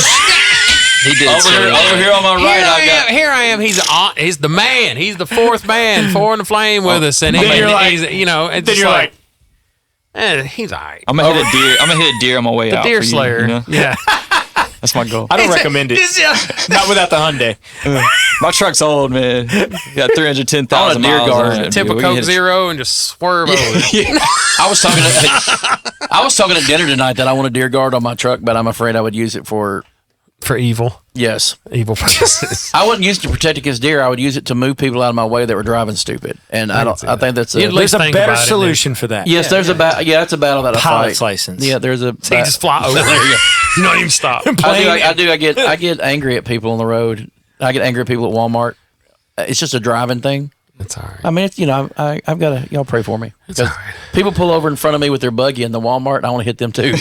He did Over here on my right, Here I am. He's the man. He's the fourth man, 4 in the flame with us, and Then you're like- he's and Then you're like, he's all right. I'm gonna hit a deer. I'm gonna hit a deer on my way out. Deer for you, slayer. you know? Yeah. That's my goal. I don't recommend it. Not without the Hyundai. My truck's old, man. Got 310,000 On a deer miles guard. on it. Tip dude. a We can Coke hit a- Zero and just swerve over. I was talking at dinner tonight that I want a deer guard on my truck, but I'm afraid I would use it for evil purposes. I wouldn't use it to protect against deer. I would use it to move people out of my way that were driving stupid. And I think that's You'd There's a think better about it, solution for that. yes. There's a battle. Yeah, it's a battle that I Pilot's fight. license. Yeah, there's a. So you just fly over. You don't even stop. I do. I get angry at people on the road. I get angry at people at Walmart. It's just a driving thing. That's all right. I mean, it's I've got to y'all pray for me. It's all Because right. people pull over in front of me with their buggy in the Walmart, and I want to hit them too.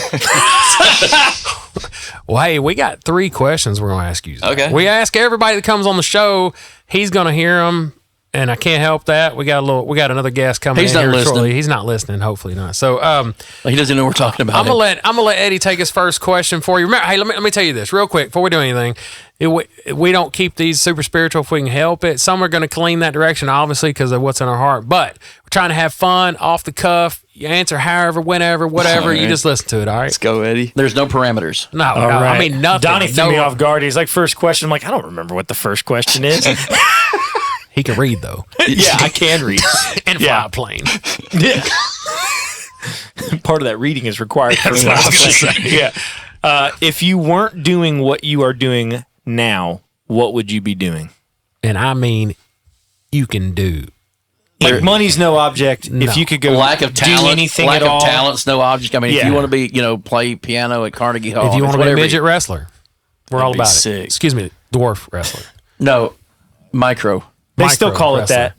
Well, hey, we got 3 questions we're going to ask you. Zach. Okay. We ask everybody that comes on the show. He's going to hear them, and I can't help that. We got another guest coming. He's in not here listening. shortly. He's not listening. Hopefully not. So, He doesn't know what we're talking about. I'm gonna let Eddie take his first question for you. Remember, hey, let me tell you this real quick before we do anything. We don't keep these super spiritual if we can help it. Some are going to lean that direction, obviously, because of what's in our heart. But we're trying to have fun, off the cuff. You answer however, whenever, whatever. You just listen to it. All right. Let's go, Eddie. There's no parameters. No, All no, right. I mean nothing. Donnie threw No- me off guard. He's like, first question. I'm like, I don't remember what the first question is. He can read though, Yeah, I can read. and fly a plane. Yeah. Part of that reading is required. For yeah. If you weren't doing what you are doing now, what would you be doing? And I mean, you can do. Like money's no object. No. If you could go Lack of talent. do anything lack at all, of talent's no object. I mean, if Yeah. you want to be, play piano at Carnegie Hall. If you want to be a whatever midget wrestler, we're all be about sick. it. Excuse me, dwarf wrestler. No, micro. they still Micro call it wrestler. that.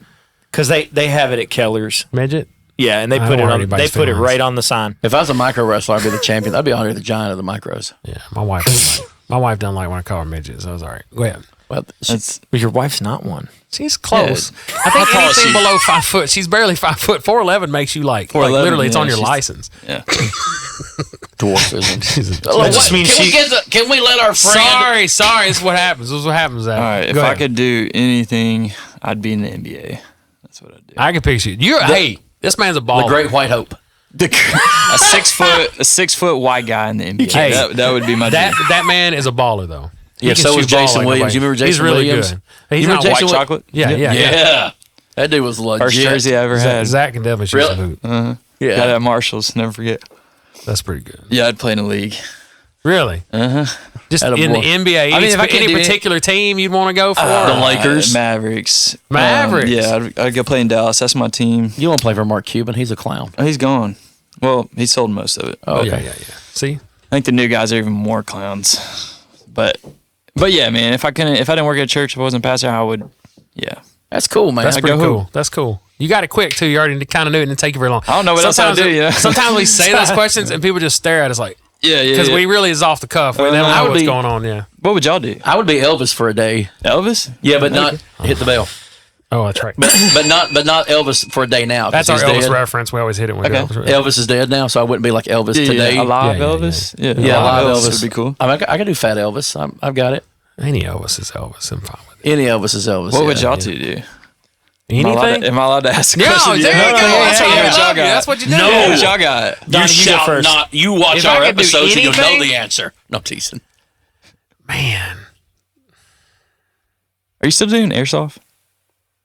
because they have it at Keller's. Midget. Yeah, and they I put don't it want on. anybody's They put it feelings. right on the sign. If I was a micro wrestler, I'd be the champion. I'd be Andre the Giant of the micros. Yeah, my wife doesn't like. My wife doesn't like when I call her midget, so it's all right. Go ahead. Well, That's But your wife's not one. She's close. Yeah. I think tall is anything she? below 5 foot. She's barely 5 foot. 4'11" makes you like 4'11", literally. It's yeah, on your she's- license. yeah. dwarfism. That just means Can we let our friend? Sorry. This is what happens. This is what happens. Zach. All right. If Go I ahead. could do anything, I'd be in the NBA. That's what I'd do. I can picture you. Hey, this man's a baller. The Great White Hope. A 6 foot white guy in the NBA. Hey, that would be my That dream. that man is a baller though. Yeah, He can so was shoot ball Jason like Williams. nobody. You remember Jason He's really Williams? good. He's You not remember white Jason chocolate? Yeah. That dude was legit. First jersey I ever had. Zach and Devin shoots Really? a hoop. Yeah. Got it at Marshalls. Never forget. That's pretty good. Yeah, I'd play in the league. Really? Just Atta in the boy. NBA. I mean, if I could any do it- particular team you'd want to go for? The Lakers. Mavericks. Mavericks? Yeah, I'd go play in Dallas. That's my team. You want to play for Mark Cuban? He's a clown. Oh, he's gone. Well, he sold most of it. Oh, Yeah, okay. yeah. See, I think the new guys are even more clowns. But yeah, man, if I didn't work at church, if I wasn't pastor, I would. Yeah. That's cool, man. that's I pretty go cool. hoop. That's cool. You got it quick too. You already kind of knew it. It didn't take you very long. I don't know what else I Sometimes do, yeah. Sometimes we say those questions and people just stare at us like Yeah. because we really is off the cuff. They don't I know would what's be- going on. Yeah. What would y'all do? I would be Elvis for a day. Elvis? Yeah, but not hit the bell. Oh, that's right. But not Elvis for a day now. 'cause That's our he's Elvis dead. reference. We always hit it when Okay. Elvis. Elvis is dead now, so I wouldn't be like Elvis today. Yeah, alive Yeah, yeah, Elvis? Yeah, Yeah, live alive Elvis would be cool. I mean, I could do fat Elvis. I've got it. Any Elvis is Elvis. I'm fine with it. Any Elvis is Elvis. What would yeah. y'all two do? Anything? Am I allowed to ask a Yeah, question? there you go. That's Yeah, what what I y'all love you. got? That's what you do. No, what y'all got? Donnie, you go first. not. You watch If I our could do episodes and you'll know anything- the answer. No teasing. Man, Are you still doing airsoft?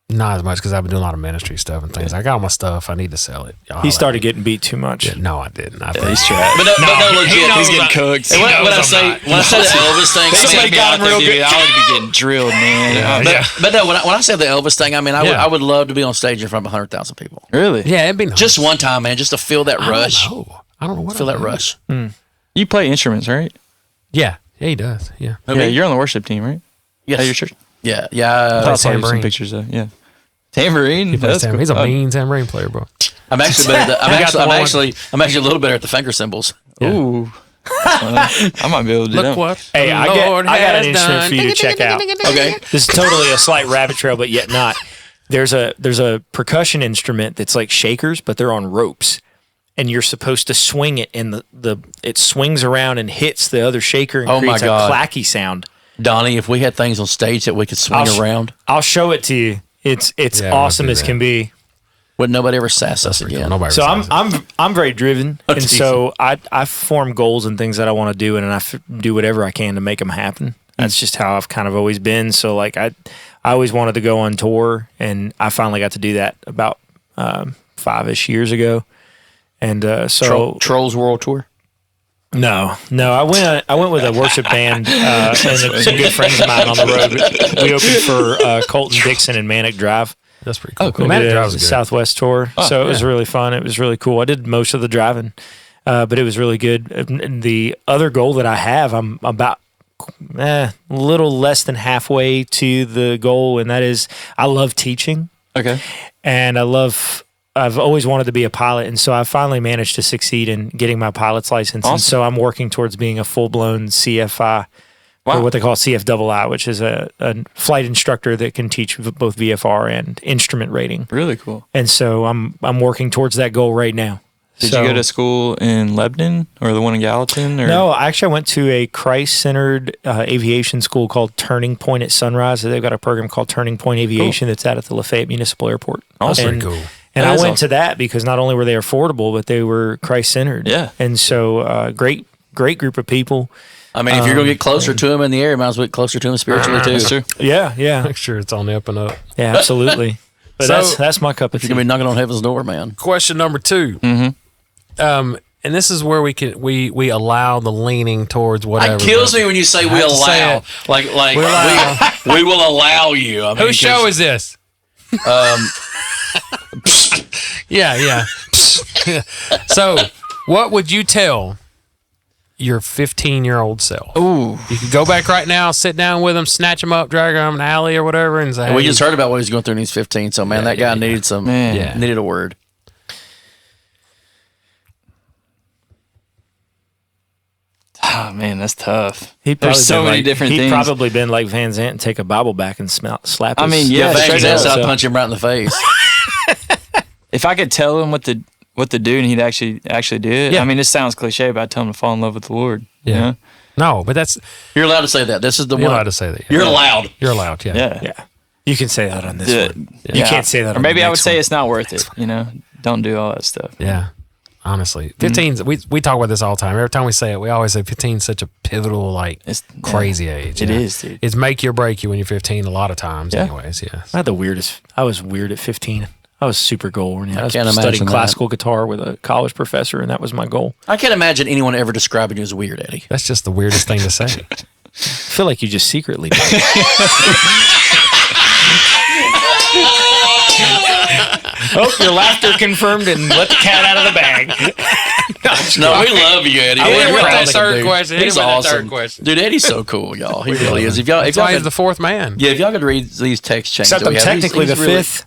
not as much because I've been doing a lot of ministry stuff and things. I got all my stuff. I need to sell it. Y'all He holla started at getting beat too much. me. No, I didn't. I He's trash. But no, legit. knows He's I'm- getting cooked. And when I say the Elvis thing, Somebody got him real good. I would be getting drilled, man. But no, when I say the Elvis thing, I mean Yeah. I would love to be on stage in front of 100,000 people. Really? Yeah, it'd be nice. Just one time, man, just to feel that rush. I don't know what Feel I'm that doing. rush. You play instruments, right? Yeah, he does. Yeah. Yeah, you're on the worship team, right? Yes. At your church? Yeah. I saw you some tambourine. pictures of. Yeah. Tambourine? He plays That's tambourine. cool. He's a mean tambourine player, bro. I'm actually better. got the I'm one- actually a little better at the finger cymbals. Ooh. I might be able to do that. what Hey, I got an instrument for you to check out. Okay. This is totally a slight rabbit trail, but yet not. There's a percussion instrument that's like shakers, but they're on ropes, and you're supposed to swing it, and it swings around and hits the other shaker and Oh my creates a God. clacky sound. Donnie, if we had things on stage that we could swing around, I'll show it to you. It's Yeah, awesome I'll do as that. can be. would nobody ever sass us again? Nobody So responds. I'm very driven, and Jesus. so I form goals and things that I want to do, and I do whatever I can to make them happen. That's just how I've kind of always been. So like I always wanted to go on tour, and I finally got to do that about 5-ish years ago. And so Trolls World Tour. No, I went with a worship band and some good friends of mine on the road. We opened for Colton Dixon and Manic Drive. That's pretty cool. We Manic did Drive's a good. Southwest tour, so it was really fun. It was really cool. I did most of the driving, but it was really good. And the other goal that I have, I'm about a little less than halfway to the goal, and that is I love teaching, Okay. and I've always wanted to be a pilot, and so I finally managed to succeed in getting my pilot's license. And so I'm working towards being a full-blown CFI, or what they call CFII, which is a flight instructor that can teach both VFR and instrument rating. Really cool. And so I'm working towards that goal right now. Did you go to school in Lebanon or the one in Gallatin? Or? No, actually, I went to a Christ-centered aviation school called Turning Point at Sunrise. They've got a program called Turning Point Aviation that's out at the Lafayette Municipal Airport. Awesome. And, Pretty cool. and That I is went awesome. to that because not only were they affordable, but they were Christ-centered. Yeah. And so great group of people. I mean, if you're going to get closer to him in the air, you might as well get closer to him spiritually too. That's true. Yeah. Make sure it's on the up and up. Yeah, absolutely. But So- that's my cup of You're tea. going to be knocking on heaven's door, man. Question number 2. And this is where we allow the leaning towards whatever. It kills me when you say we have to say allow. it. Like allow. we will allow you. I mean, Whose show is this? Yeah. So, what would you tell your 15-year-old self. Ooh. You could go back right now, sit down with him, snatch him up, drag him down an alley or whatever, and say, And we hey, just heard about what he's going through when he's 15. So, man, that guy needed some, needed a word. Oh, man, that's tough. He'd There's so many different he'd things. probably been like Van Zant and take a Bible back and slap his. I mean, yeah, Van straight Zandt, up. I'd punch him right in the face. If I could tell him what to do and he'd actually do it, Yeah. I mean, this sounds cliche, but I'd tell him to fall in love with the Lord. Yeah. You know? No, but that's You're allowed to say that. This is the you're one. allowed to say that. You're allowed. You're allowed. Yeah. Yeah. Yeah. You can say that on this Yeah. one. You can't say that Or on maybe the I would next say one. it's not worth it. You know, don't do all that stuff. Yeah. Honestly, 15's we talk about this all the time. Every time we say it, we always say 15 is such a pivotal, like It's crazy age. It you know? is, dude. It's make you or break you when you're 15 a lot of times, Yeah. anyways. Yeah. I had the weirdest. I was weird at 15. I was super goal oriented. I was can't studying imagine that. classical guitar with a college professor, and that was my goal. I can't imagine anyone ever describing you as weird, Eddie. That's just the weirdest thing to say. I feel like you just secretly did. Oh, your laughter confirmed and let the cat out of the bag. No, we love you, Eddie. I We're wouldn't proud want that of him, third dude. question. He's He wouldn't want that awesome. third question. Dude, Eddie's so cool, y'all. He really is. If y'all That's why he's could, the fourth man. yeah, if y'all could read these text chains, Except that I'm we have, technically he's the really- fifth.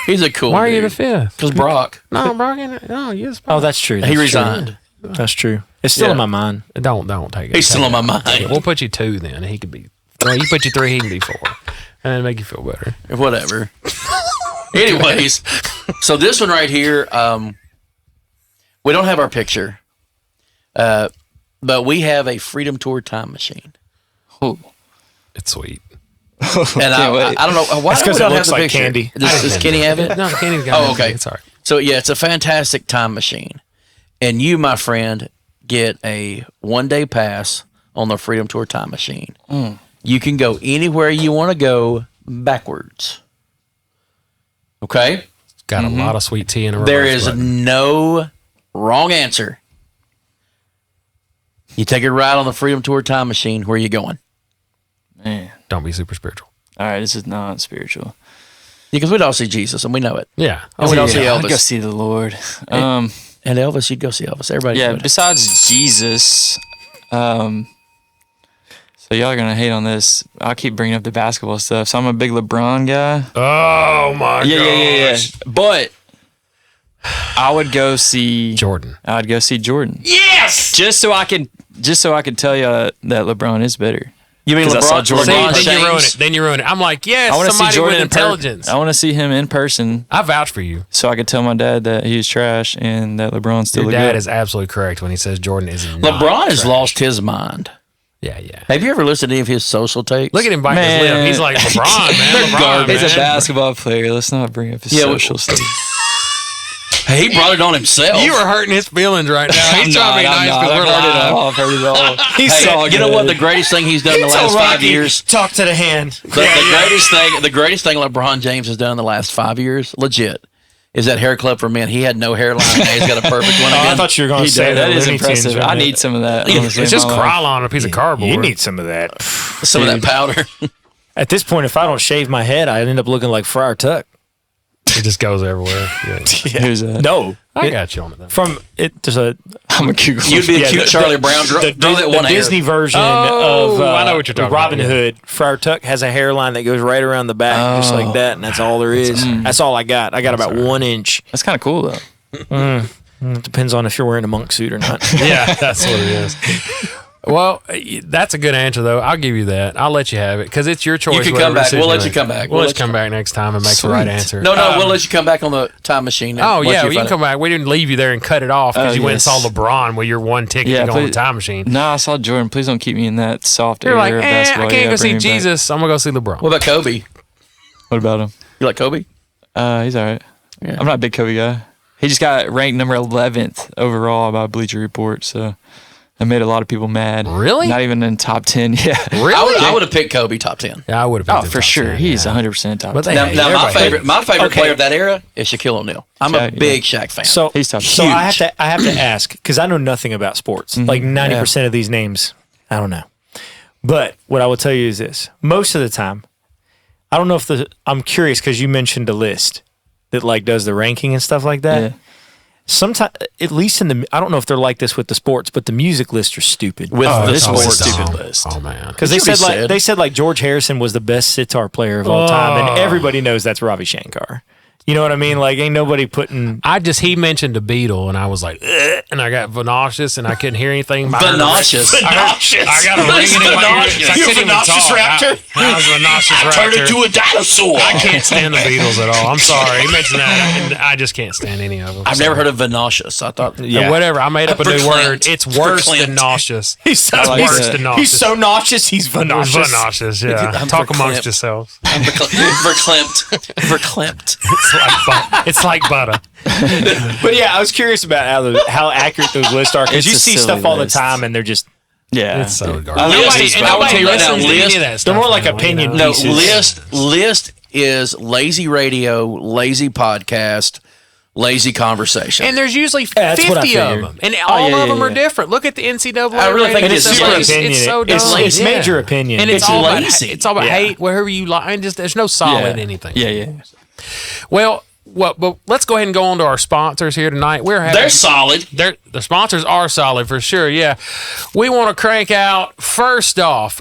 He's a cool. Why are you dude. the fifth? Because Brock, No, Brogan. No, you're the Oh, that's true. he That's true. resigned. That's true. It's still Yeah. in my mind. Don't take it. He's still on my mind. We'll put you 2 then. And he could be. Well, you put you 3, he can be 4, and it'll make you feel better. Whatever. Anyways, so this one right here, we don't have our picture, but we have a Freedom Tour time machine, Ooh. It's sweet. and I wait. don't know why That's do we 'cause don't it have looks the like picture. candy. Does Kenny have it? No, Kenny's got it. Oh, okay. Sorry. So yeah, it's a fantastic time machine, and you, my friend, get a 1-day pass on the Freedom Tour time machine. You can go anywhere you want to go backwards. Okay, Got a lot of sweet tea in a reverse there is button. no wrong answer. You take a ride on the Freedom Tour time machine. Where are you going? Man. Don't be super spiritual. All right, this is not spiritual. Yeah, because we'd all see Jesus, and we know it. Yeah. And we'd all see I'd go Elvis. see the Lord. And Elvis, you'd go see Elvis. Everybody Yeah, would. besides Jesus, so y'all are going to hate on this. I'll keep bringing up the basketball stuff. So I'm a big LeBron guy. Oh my Yeah. But I would go see Jordan. I'd go see Jordan. Yes! Just so I can tell you that LeBron is better. You mean 'Cause I saw LeBron? Jordan. LeBron Then you ruin James? it. Then you ruin it. I'm like, I yes, want to see somebody Jordan with in intelligence. I want to see him in person I vouch for you. so I could tell my dad that he was trash and that LeBron's still Your a dad good. is absolutely correct when he says Jordan is not. LeBron has trash. lost his mind. Yeah. Have you ever listened to any of his social tapes? Look at him biting his Man. lip. He's like LeBron, man. LeBron, He's man. a basketball player. Let's not bring up his Yeah, social stuff. He brought it on himself. You are hurting his feelings right now. He's trying to be nice because we're live. I've heard it all. Hey, you know what? The greatest thing he's done in the last 5 years. Talk to the hand. The greatest thing LeBron James has done in the last 5 years, legit, is that hair club for men. He had no hairline. Now he's got a perfect one Oh, again. I thought you were going He to say did. That is Looney Tunes, impressive. right? I need some of that. Yeah, honestly, It's in just my life. crawl on a piece of cardboard. You need some of that. Some of that powder. At this point, if I don't shave my head, I end up looking like Friar Tuck. It just goes everywhere. Yeah. Who's that? No. I got you on it. Though. From it, there's a I'm a Google. You'd be a Yeah, cute the- Charlie Brown. Grow that the one hair. Disney version Oh, of I know what you're talking Robin about, yeah. Hood. Friar Tuck has a hairline that goes right around the back, just like that, and that's all there is. That's all I got. I got about 1 inch. That's kind of cool though. It depends on if you're wearing a monk suit or not. Yeah, that's what it is. Well, that's a good answer, though. I'll give you that. I'll let you have it because it's your choice. You can whatever come back. decision We'll let you make. come back. We'll let you come back next time and make the right answer. No, we'll let you come back on the time machine. Oh, once yeah, you find can it. come back. We didn't leave you there and cut it off because Oh, you went and yes. saw LeBron with your one ticket Yeah, to go on the please- time machine. No, I saw Jordan. Please don't keep me in that soft You're area like, of basketball. I can't Yeah, go see bring me back. Jesus. I'm going to go see LeBron. What about Kobe? What about him? You like Kobe? He's all right. Yeah. I'm not a big Kobe guy. He just got ranked number 11th overall by Bleacher Report, so that made a lot of people mad. Really? Not even in top 10. Yeah. Really? I would have picked Kobe top 10. Yeah, I would have. Oh, for sure. He's 100% top But 10. they- Now, my everybody- favorite Okay. player of that era is Shaquille O'Neal. I'm a Shaq, big Shaq fan. So He's tough. So I have to ask because I know nothing about sports. Like 90% of these names, I don't know. But what I will tell you is this: most of the time, I don't know if I'm curious because you mentioned a list that like does the ranking and stuff like that. Yeah. sometimes, at least I don't know if they're like this with the sports, but the music lists are stupid. With this was a sports. stupid list. Oh man, Because It should be they said. said like George Harrison was the best sitar player of all time, and everybody knows that's Ravi Shankar. You know what I mean? Like, ain't nobody putting. he mentioned a Beatle, and I was like, "Ugh," and I got nauseous, and I couldn't hear anything. Nauseous. I got a ringing in my ears. I couldn't even talk. I was a nauseous raptor. a dinosaur. I can't stand the Beatles at all. I'm sorry. He mentioned that, and I just can't stand any of them. I've never heard of nauseous. I thought. Yeah. Whatever. I made up a new Verklempt. word. It's worse Verklempt. than nauseous. He's so, like he's, that. than nauseous. he's so nauseous, he's nauseous. Nauseous, yeah. I'm Talk amongst verklempt. yourselves. Verklempt. It's like butter. But yeah, I was curious about how accurate those lists are, because It's you a see silly stuff all the list. time, and they're just Yeah. It's so garbage. List is- I will tell you right now, listens to any list- of that they're stuff more like now, opinion you know? No, pieces. list is lazy radio, lazy podcast, lazy conversation. And there's usually that's what I 50 of figured. them, and all yeah, of them yeah, are yeah. different. Look at the NCAA. I really think rating. it's so super lazy. opinion. It's so dumb. It's major opinion. and it's It's all lazy. About, it's all about Yeah. hate, wherever you like. And just there's no solid anything. Yeah. Well, but let's go ahead and go on to our sponsors here tonight. We're having They're solid. the sponsors are solid for sure. Yeah, we want to crank out first off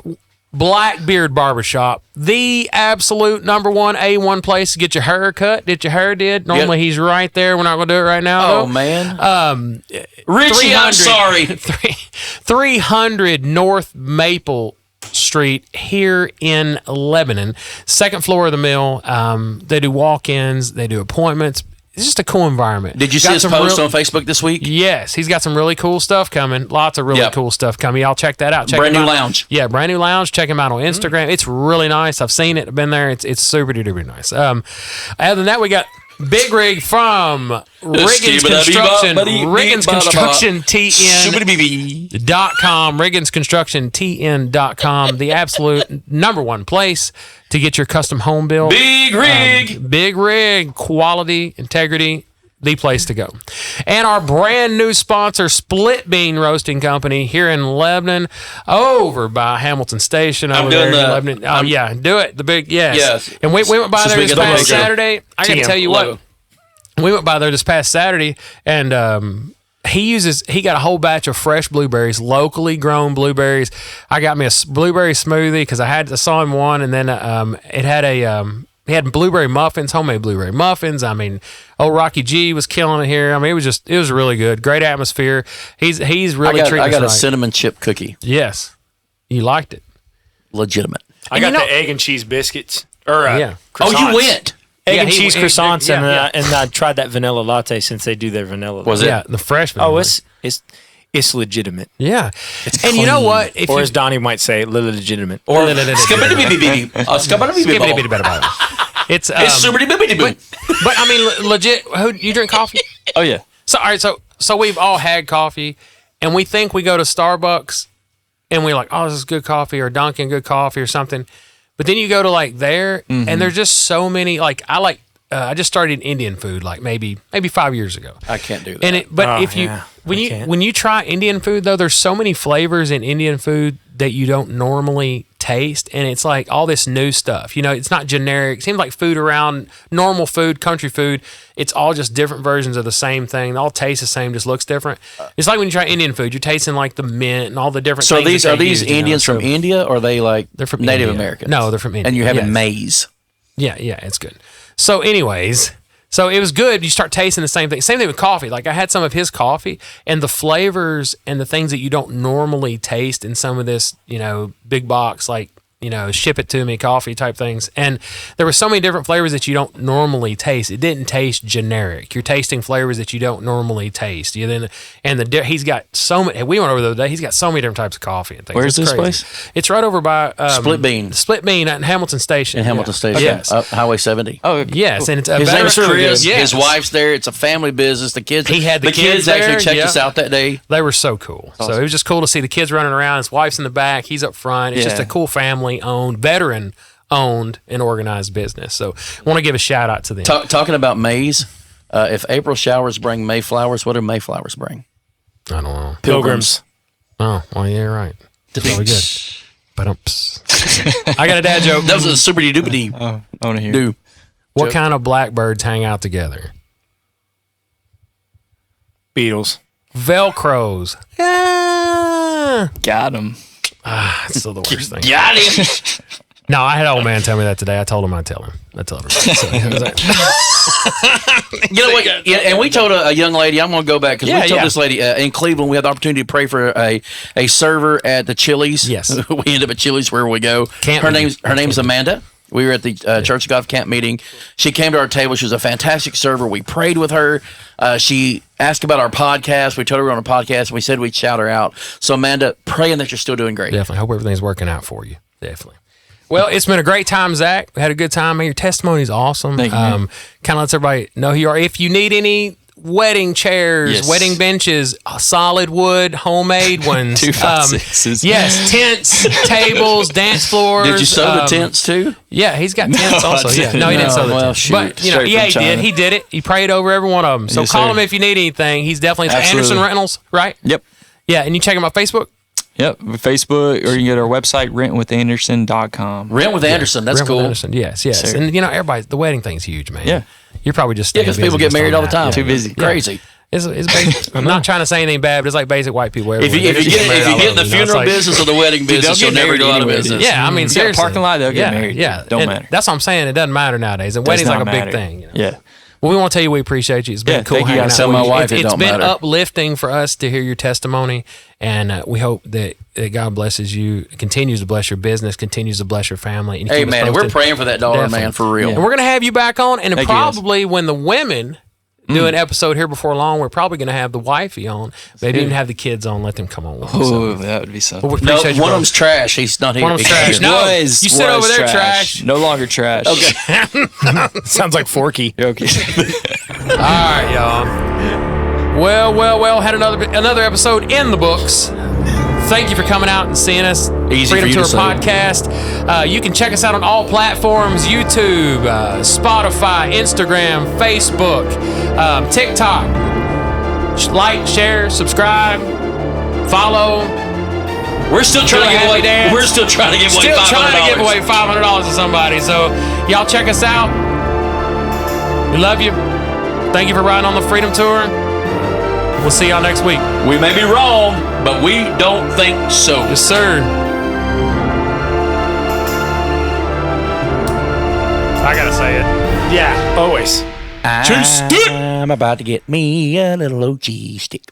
Blackbeard Barbershop, the absolute number one A1 place to get your hair cut, get your hair did. Normally he's right there. We're not going to do it right now. Oh though. man, Richie, I'm 300 sorry. 300 North Maple Street here in Lebanon, second floor of the mill. They do walk-ins, they do appointments. It's just a cool environment. Did you see Got his some post real- on Facebook this week? Yes, he's got some really cool stuff coming. Lots of really Yep. cool stuff coming. Y'all check that out. Check Brand him new out. lounge. Yeah, brand new lounge. Check him out on Instagram. It's really nice. I've seen it. I've been there. It's super duper nice. Other than that, we got Big Rig from Riggins Construction. Riggins Construction TN.com. Riggins Construction TN.com. The absolute number one place to get your custom home built. Big rig. Big Rig, quality, integrity, the place to go. And our brand new sponsor, Split Bean Roasting Company here in Lebanon, over by Hamilton Station over there doing in the- Lebanon. Oh, yeah, do it. The big, yes. Yes. And we went by Since there we this get the past logo. Saturday. I got to TM tell you logo. what. We went by there this past Saturday, and he got a whole batch of fresh blueberries, locally grown blueberries. I got me a blueberry smoothie because I saw him one, and then it had he had blueberry muffins, homemade blueberry muffins. I mean, old Rocky G was killing it here. I mean, it was really good, great atmosphere. He's really treating I got a us right. cinnamon chip cookie. Yes, you liked it. Legitimate. I got the egg and cheese biscuits. Or Yeah. Oh, croissants. you went. Egg Yeah, and he- cheese he- croissants, yeah, and I tried that vanilla latte since they do their vanilla. Was latte. it? Yeah, the freshman. Oh, one. it's legitimate, yeah. And you know what? If or you as Donnie might say, legitimate. Or Skibbity-bidi-bidi-bidi. skibbity-bidi-bidi. It's It's super-bidi-bidi-bidi. but I mean, legit. Who you drink coffee? Oh yeah. So all right, so we've all had coffee, and we think we go to Starbucks, and we're like, oh, this is good coffee, or Dunkin' good coffee, or something. But then you go to like there, and there's just so many. Like I just started Indian food like maybe 5 years ago. I can't do that. And Oh, if you yeah. when I you can't. when you try Indian food though, there's so many flavors in Indian food that you don't normally taste, and it's like all this new stuff. You know, it's not generic. It seems like food around normal food, country food. It's all just different versions of the same thing. They all taste the same, just looks different. It's like when you try Indian food, you're tasting like the mint and all the different. So things that are they these use, you know? Indians from So India, or are they like They're from Native India. Americans? No, they're from India. And you have Yes. maize. Yeah, it's good. So, anyways, so it was good. You start tasting the same thing. Same thing with coffee. Like I had some of his coffee, and the flavors and the things that you don't normally taste in some of this, big box, like, ship it to me coffee type things. And there were so many different flavors that you don't normally taste. It didn't taste generic. You're tasting flavors that you don't normally taste. He's got so many. We went over the other day. He's got so many different types of coffee and things. Where's It's this crazy. place? It's right over by Split Bean. Split Bean at Hamilton Station. In Hamilton Station. Yes. Up Highway 70. Oh Yes, and it's a His better name's Chris. Yes. His wife's there. It's a family business. The kids. He had the kids actually there, checked yeah. us out that day. They were so cool. So it was just cool to see the kids running around. His wife's in the back. He's up front. It's just Yeah. a cool family-owned, veteran-owned, and organized business. So I want to give a shout-out to them. Talking about maize, if April showers bring Mayflowers, what do Mayflowers bring? I don't know. Pilgrims. Oh, well, yeah, you're right. Really good. But I got a dad joke. That was a super doopity Oh, I want to hear. do. What kind of blackbirds hang out together? Beatles. Velcros. Got him. It's still the worst thing. Got him. No, I had an old man tell me that today. I told him I'd tell him. I told him. So, he was like, You know what? Yeah, and we told a young lady. I'm going to go back because Yeah, we told yeah. this lady in Cleveland. We had the opportunity to pray for a server at the Chili's. Yes. We end up at Chili's wherever we go. Camp her meeting. name's Amanda. We were at the Church of God camp meeting. She came to our table. She was a fantastic server. We prayed with her. She asked about our podcast. We told her we were on a podcast. We said we'd shout her out. So Amanda, praying that you're still doing great. definitely. Hope everything's working out for you. Definitely. Well, it's been a great time, Zach. We had a good time. Man, your testimony is awesome. Thank you, man. Kind of lets everybody know who you are. If you need any wedding chairs, Yes. wedding benches, solid wood, homemade ones. 2x6s. Yes, tents, tables, dance floors. Did you sew the tents too? Yeah, he's got tents also. I Yeah, didn't. no, he didn't No, sew the well, tents. shoot. But you know, Straight yeah, from he China. did. He did it. He prayed over every one of them. So Yes, call sir. him if you need anything. He's definitely it's Absolutely. Anderson Rentals, right? Yep. Yeah, and you check him on Facebook. Yep. Facebook, or you can go to our website, rentwithanderson.com. Rent with Anderson. That's Brent with cool. Anderson. Yes, yes. Sir. And you know, everybody, the wedding thing's huge, man. Yeah. You're probably just Yeah, because people get married all the time. Too busy. Crazy. It's basic. I'm not trying to say anything bad, but it's like basic white people. If everywhere. you They just get married all in over, the you know? It's funeral like- business or the wedding business, they'll you'll get never married go out of anyways. business. Yeah, I mean, You got a seriously. parking lot, they'll get married. Yeah, Don't and matter. that's what I'm saying. It doesn't matter nowadays. And Does wedding's like not a big matter. thing. You know? Yeah. Well, we want to tell you we appreciate you. It's been Yeah, cool thank you hanging guys. out Tell with my you. wife it It's don't been matter. uplifting for us to hear your testimony, and we hope that God blesses you, continues to bless your business, continues to bless your family. And you Hey, keep us man, we're posted. praying for that daughter, Definitely. man, for real. And we're going to have you back on, and Thank you, guys. probably when the women do an episode here before long, we're probably going to have the wifey on. Maybe even have the kids on. Let them come on. With us. Oh, that would be something. But we No, appreciate you, one of bro. them's trash. He's not here. One of them's trash. No. No, Was you sit over there, trash. No longer trash. Okay. Sounds like Forky. Okay. All right, y'all. Well. Had another episode in the books. Thank you for coming out and seeing us. Easy for Freedom you Tour to say. Podcast. You can check us out on all platforms: YouTube, Spotify, Instagram, Facebook, TikTok. Like, share, subscribe, follow. We're still trying to Do a give happy away. dance. We're still trying to give away Still $500. trying to give away $500 to somebody. So y'all check us out. We love you. Thank you for riding on the Freedom Tour. We'll see y'all next week. We may be wrong, but we don't think so. Yes, sir. I gotta say it. Yeah, always. I'm about to get me a little OG stick.